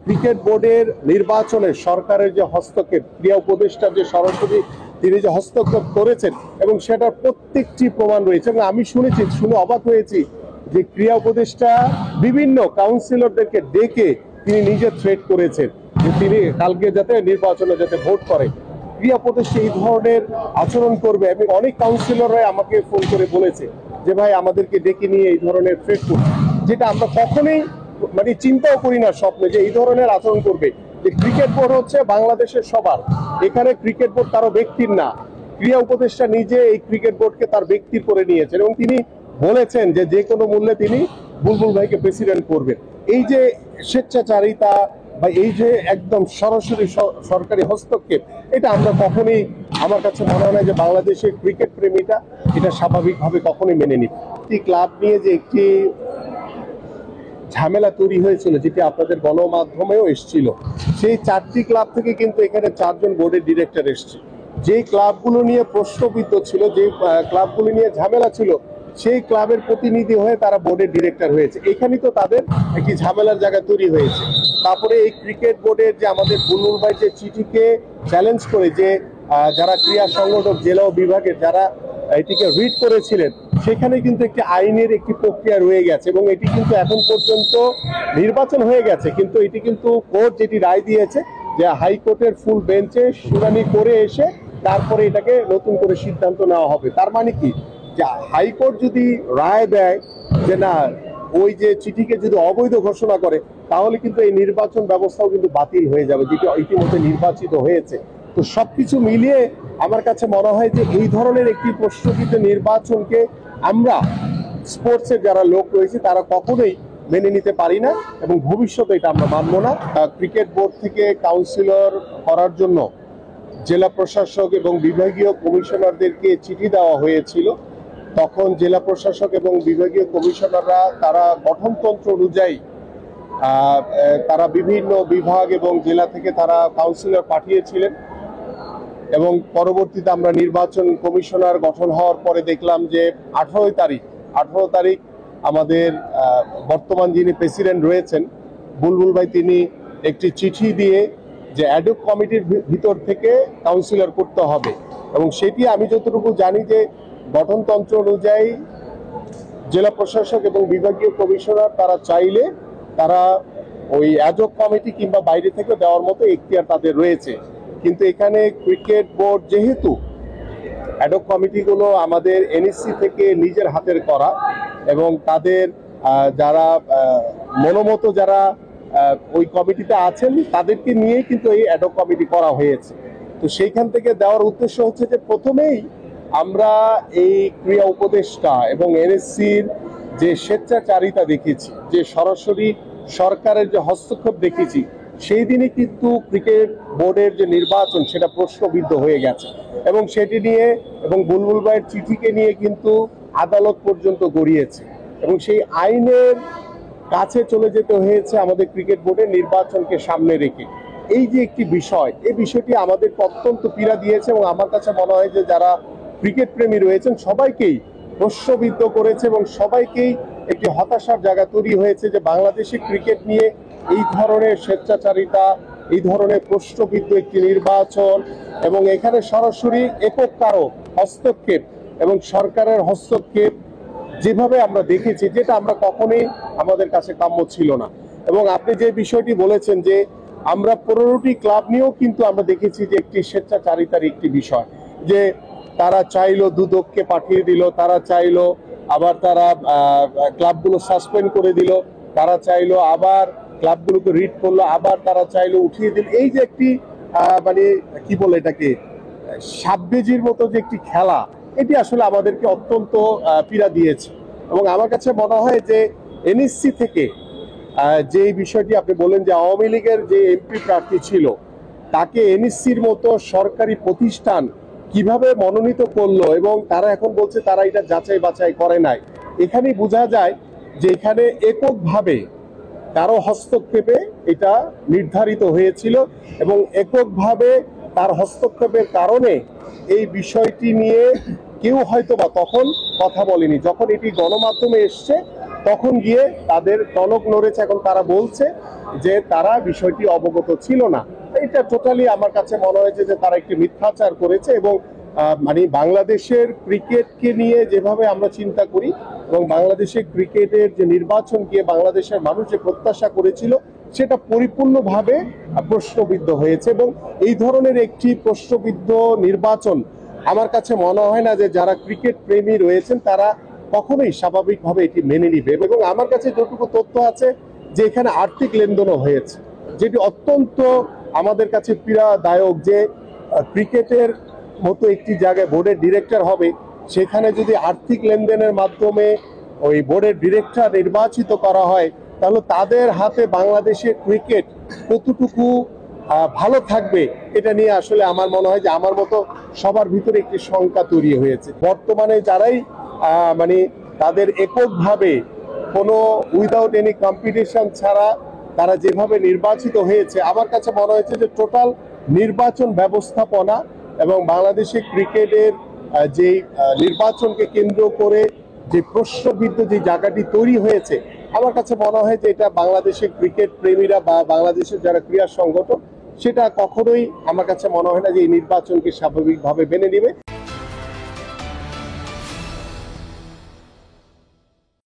Cricket বোর্ডের নির্বাচনে সরকারের যে হস্তক্ষেপ, ক্রীড়া উপদেষ্টা যে সরাসরি তিনি যে হস্তক্ষেপ করেছেন এবং সেটার প্রত্যেকটি প্রমাণ রয়েছে। এবং আমি শুনে অবাক হয়েছি যে ক্রীড়া উপদেষ্টা বিভিন্ন কাউন্সিলরদেরকে ডেকে তিনি নিজে থ্রেট করেছেন যে তিনি কালকে যাতে নির্বাচনে যাতে ভোট করে। ক্রীড়া উপদেষ্টা এই ধরনের আচরণ করবে এবং অনেক কাউন্সিলররাই আমাকে ফোন করে বলেছে যে ভাই আমাদেরকে ডেকে নিয়ে এই ধরনের থ্রেট করছে, যেটা আমরা কখনোই মানে চিন্তাও করি না স্বপ্নে যে এই ধরনের আচরণ করবে। যে ক্রিকেট বোর্ড হচ্ছে বাংলাদেশের সবার, এখানে ক্রিকেট বোর্ড কারো ব্যক্তির না। ক্রীড়া উপদেষ্টা নিজে এই ক্রিকেট বোর্ডকে তার ব্যক্তির করে নিয়েছেন এবং তিনি বলেছেন যে যে কোনো মূল্যে তিনি বুলবুল ভাইকে প্রেসিডেন্ট করবেন। এই যে স্বেচ্ছাচারিতা বা এই যে একদম সরাসরি সরকারি হস্তক্ষেপ, এটা আমরা কখনোই, আমার কাছে মনে হয় না যে বাংলাদেশের ক্রিকেট প্রেমীটা এটা স্বাভাবিকভাবে কখনোই মেনে নিবে। ক্লাব নিয়ে যে একটি ঝামেলা তৈরি হয়েছিল, যেটি আপনাদের গণমাধ্যমেও এসেছিল, সেই 4টি ক্লাব থেকে কিন্তু এখানে 4 জন বোর্ডের ডিরেক্টর এসছে। যে ক্লাবগুলো নিয়ে প্রশ্নবিদ্ধ ছিল, যে ক্লাবগুলো নিয়ে ঝামেলা ছিল, সেই ক্লাবের প্রতিনিধি হয়ে তারা বোর্ডের ডিরেক্টর হয়েছে। এখানেই তো তাদের একটি ঝামেলার জায়গা তৈরি হয়েছে। তারপরে এই ক্রিকেট বোর্ডের যে আমাদের বুলবুল ভাই যে চিঠিকে চ্যালেঞ্জ করে যে যারা ক্রীড়া সংগঠক জেলা ও বিভাগের যারা এটিকে রিড করেছিলেন, সেখানে কিন্তু একটি আইনের একটি প্রক্রিয়া রয়ে গেছে এবং এটি কিন্তু এখন পর্যন্ত নির্বাচন হয়ে গেছে, কিন্তু এটি কিন্তু কোর্ট যেটি রায় দিয়েছে যে হাইকোর্টের ফুল বেঞ্চে শুনানি করে এসে তারপরে এটাকে নতুন করে সিদ্ধান্ত নেওয়া হবে। তার মানে কি, যে হাইকোর্ট যদি রায় দেয় যে না, ওই যে চিঠিকে যদি অবৈধ ঘোষণা করে, তাহলে কিন্তু এই নির্বাচন ব্যবস্থাও কিন্তু বাতিল হয়ে যাবে, যেটি ইতিমধ্যে নির্বাচিত হয়েছে। তো সবকিছু মিলিয়ে আমার কাছে মনে হয় যে এই ধরনের একটি প্রশ্নবিদ্ধ নির্বাচনকে আমরা স্পোর্টসের যারা লোক রয়েছে তারা কখনোই মেনে নিতে পারি না এবং ভবিষ্যতে এটা আমরা মানব না। ক্রিকেট বোর্ড থেকে কাউন্সিলর করার জন্য জেলা প্রশাসক এবং বিভাগীয় কমিশনারদেরকে চিঠি দেওয়া হয়েছিল। তখন জেলা প্রশাসক এবং বিভাগীয় কমিশনাররা তারা গঠনতন্ত্র অনুযায়ী তারা বিভিন্ন বিভাগ এবং জেলা থেকে তারা কাউন্সিলর পাঠিয়েছিলেন এবং পরবর্তীতে আমরা নির্বাচন কমিশনার গঠন হওয়ার পরে দেখলাম যে 18 তারিখ আমাদের বর্তমান যিনি প্রেসিডেন্ট রয়েছেন বুলবুল ভাই, তিনি একটি চিঠি দিয়ে যে অ্যাডহক কমিটির ভিতর থেকে কাউন্সিলর করতে হবে এবং সেটি আমি যতটুকু জানি যে গঠনতন্ত্র অনুযায়ী জেলা প্রশাসক এবং বিভাগীয় কমিশনার তারা চাইলে তারা ওই অ্যাডহক কমিটি কিংবা বাইরে থেকে দেওয়ার মতো এখতিয়ার তাদের রয়েছে। কিন্তু এখানে ক্রিকেট বোর্ড যেহেতু অ্যাডহক কমিটিগুলো আমাদের এনএসসি থেকে নিজের হাতের করা এবং তাদের যারা মনোমতো যারা ওই কমিটিতে আছেন তাদেরকে নিয়েই কিন্তু এই অ্যাডহক কমিটি করা হয়েছে। তো সেইখান থেকে দেওয়ার উদ্দেশ্য হচ্ছে যে প্রথমেই আমরা এই ক্রীড়া উপদেষ্টা এবং এনএসসির যে স্বেচ্ছাচারিতা দেখেছি, যে সরাসরি সরকারের যে হস্তক্ষেপ দেখেছি, সেই দিনই কিন্তু ক্রিকেট বোর্ডের যে নির্বাচন সেটা প্রশ্নবিদ্ধ হয়ে গেছে এবং সেটি নিয়ে এবং বুলবুল ভাইয়ের চিঠিকে নিয়ে কিন্তু আদালত পর্যন্ত গড়িয়েছে এবং সেই আইনের কাছে চলে যেতে হয়েছে আমাদের ক্রিকেট বোর্ডের নির্বাচনকে সামনে রেখে। এই যে একটি বিষয়, এই বিষয়টি আমাদের অত্যন্ত পীড়া দিয়েছে এবং আমার কাছে মনে হয় যে যারা ক্রিকেট প্রেমী রয়েছেন সবাইকেই প্রশ্নবিদ্ধ করেছে এবং সবাইকেই একটি হতাশার জায়গা তৈরি হয়েছে যে বাংলাদেশে ক্রিকেট নিয়ে এই ধরনের স্বেচ্ছাচারিতা, এই ধরনের প্রশ্নবিদ্ধ একটি নির্বাচন এবং এখানে সরাসরি একক কারো হস্তক্ষেপ এবং সরকারের হস্তক্ষেপ যেভাবে আমরা দেখেছি, যেটা আমরা কখনোই আমাদের কাছে কাম্য ছিল না। এবং আপনি যে বিষয়টি বলেছেন যে আমরা 15টি ক্লাব নিয়েও কিন্তু আমরা দেখেছি যে একটি স্বেচ্ছাচারিতার একটি বিষয়, যে তারা চাইলো দুদককে পাঠিয়ে দিল, তারা চাইলো আবার তারা ক্লাবগুলো সাসপেন্ড করে দিল, তারা চাইলো আবার ক্লাবগুলোকে রিড করলো, আবার তারা চাইলো উঠিয়ে দিল। এই যে একটি মানে কি বলে এটাকে সাববেজির মতো যে একটি খেলা, এটি আসলে আমাদেরকে অত্যন্ত পীড়া দিয়েছে এবং আমার কাছে মনে হয় যে এনএসসি থেকে যে বিষয়টি আপনি বলেন যে আওয়ামী লীগের যে এমপি প্রার্থী ছিল তাকে এনএসসির মতো সরকারি প্রতিষ্ঠান কিভাবে মনোনীত করলো এবং তারা এখন বলছে তারা এটা যাচাই বাছাই করে নাই, এখানেই বোঝা যায় যে এখানে এককভাবে কারো হস্তক্ষেপে এটা নির্ধারিত হয়েছিল এবং এককভাবে তার হস্তক্ষেপের কারণে এই বিষয়টি নিয়ে কেউ হয়তো বা তখন কথা বলেনি। যখন এটি গণমাধ্যমে এসছে তখন গিয়ে তাদের টনক নড়েছে। এখন তারা বলছে যে তারা বিষয়টি অবগত ছিল না। এটা টোটালি আমার কাছে মনে হয়েছে যে তারা একটি মিথ্যাচার করেছে এবং মানে বাংলাদেশের ক্রিকেটকে নিয়ে যেভাবে আমরা চিন্তা করি এবং বাংলাদেশের ক্রিকেটের যে নির্বাচন গিয়ে বাংলাদেশের মানুষ যে প্রত্যাশা করেছিল সেটা পরিপূর্ণভাবে প্রশ্নবিদ্ধ হয়েছে। এবং এই ধরনের একটি প্রশ্নবিদ্ধ নির্বাচন আমার কাছে মনে হয় না যে যারা ক্রিকেট প্রেমী রয়েছেন তারা কখনোই স্বাভাবিকভাবে এটি মেনে নিবে। এবং আমার কাছে যতটুকু তথ্য আছে যে এখানে আর্থিক লেনদেনও হয়েছে, যেটি অত্যন্ত আমাদের কাছে পীড়াদায়ক যে ক্রিকেটের মতো একটি জায়গায় বোর্ডের ডিরেক্টর হবে, সেখানে যদি আর্থিক লেনদেনের মাধ্যমে ওই বোর্ডের ডিরেক্টর নির্বাচিত করা হয় তাহলে তাদের হাতে বাংলাদেশের ক্রিকেট কতটুকু ভালো থাকবে এটা নিয়ে আসলে আমার মনে হয় যে আমার মতো সবার ভিতরে একটি শঙ্কা তৈরি হয়েছে। বর্তমানে যারাই মানে তাদের এককভাবে কোনো উইদাউট এনি কম্পিটিশন ছাড়া তারা যেভাবে নির্বাচিত হয়েছে, আমার কাছে মনে হয়েছে যে টোটাল নির্বাচন ব্যবস্থাপনা এবং বাংলাদেশের ক্রিকেটের যে নির্বাচনকে কেন্দ্র করে যে প্রশ্নবিদ্ধ যে জায়গাটি তৈরি হয়েছে, আমার কাছে মনে হয় যে এটা বাংলাদেশের ক্রিকেট প্রেমীরা বা বাংলাদেশের যারা ক্রীড়া সংগঠন সেটা কখনোই আমার কাছে মনে হয় না যে এই নির্বাচনকে স্বাভাবিকভাবে মেনে নেবে।